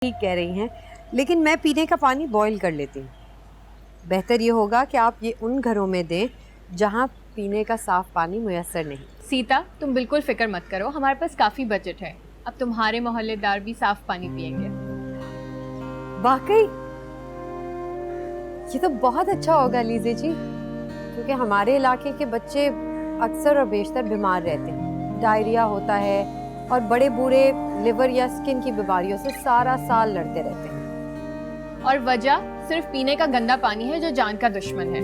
ठीक कह रही हैं, लेकिन मैं पीने का पानी बॉईल कर लेती हूँ। बेहतर ये होगा कि आप ये उन घरों में दें जहाँ पीने का साफ पानी मुयस्सर नहीं। सीता, तुम बिल्कुल फिक्र मत करो, हमारे पास काफी बजट है। अब तुम्हारे मोहल्लेदार भी साफ पानी पिएंगे। वाकई ये तो बहुत अच्छा होगा लीजे जी, क्योंकि हमारे इलाके के बच्चे अक्सर और बेशतर बीमार रहते हैं। डायरिया होता है और बड़े बूढ़े लिवर या स्किन की बीमारियों से सारा साल लड़ते रहते हैं। और वजह सिर्फ पीने का गंदा पानी है जो जान का दुश्मन है।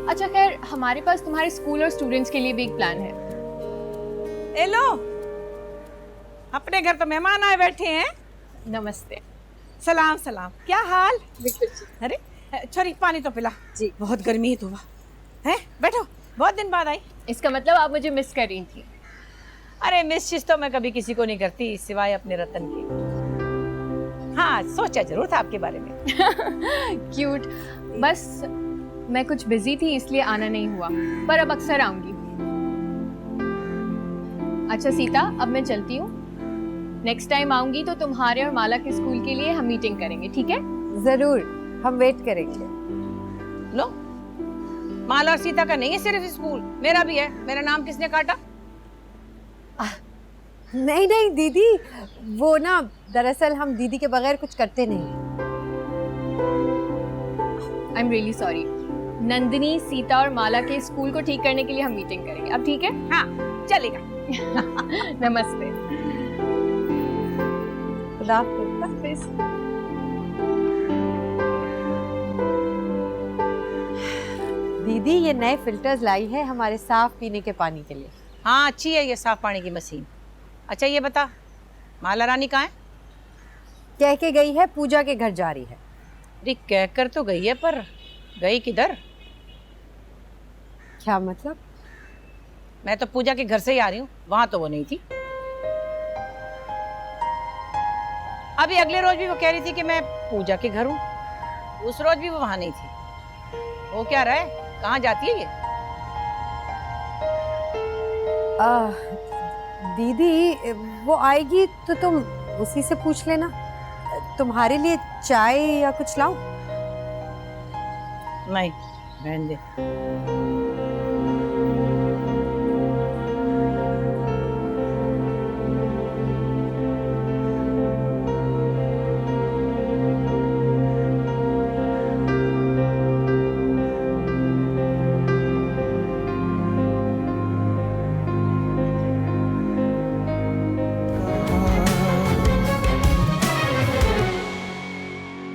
अच्छा खैर, हमारे पास तुम्हारे स्कूल और स्टूडेंट्स के लिए भी एक प्लान है। ए लो, अपने घर तो मेहमान आए बैठे हैं। नमस्ते। सलाम सलाम, क्या हाल? अरे छोरी पानी तो पिला जी। बहुत गर्मी है तो है। बैठो, बहुत दिन बाद आई। इसका मतलब आप मुझे मिस कर रही थी। अरे मिस चीज तो मैं कभी किसी को नहीं करती सिवाय अपने रतन की। हाँ, सोचा जरूर था आपके बारे में। क्यूट। बस मैं कुछ बिजी थी इसलिए आना नहीं हुआ, पर अब अक्सर आऊंगी। अच्छा सीता, अब मैं चलती हूँ। नेक्स्ट टाइम आऊंगी तो तुम्हारे और माला के स्कूल के लिए हम मीटिंग करेंगे, ठीक है? जरूर, हम वेट करेंगे। लो, माला और सीता का नहीं है सिर्फ स्कूल, मेरा भी है। मेरा नाम किसने काटा? नहीं नहीं दीदी, वो ना दरअसल हम दीदी के बगैर कुछ करते नहीं। I am really sorry. Nandini, Sita और माला के स्कूल को ठीक करने के लिए हम मीटिंग करेंगे, अब ठीक है? हाँ, चलेगा। नमस्ते। खुदा हाफिज़। दीदी ये नए फिल्टर्स लाई है हमारे साफ पीने के पानी के लिए। हाँ, अच्छी है ये साफ पानी की मशीन। अच्छा ये बता, माला रानी कहाँ है? कह के गई है पूजा के घर जा रही है। अरे कहकर तो गई है, पर गई किधर? क्या मतलब? मैं तो पूजा के घर से ही आ रही हूँ, वहां तो वो नहीं थी। अभी अगले रोज भी वो कह रही थी कि मैं पूजा के घर हूँ, उस रोज भी वो वहां नहीं थी। वो क्या रहा है, कहाँ जाती है ये? दीदी वो आएगी तो तुम उसी से पूछ लेना। तुम्हारे लिए चाय या कुछ लाऊं? नहीं, रहने दे।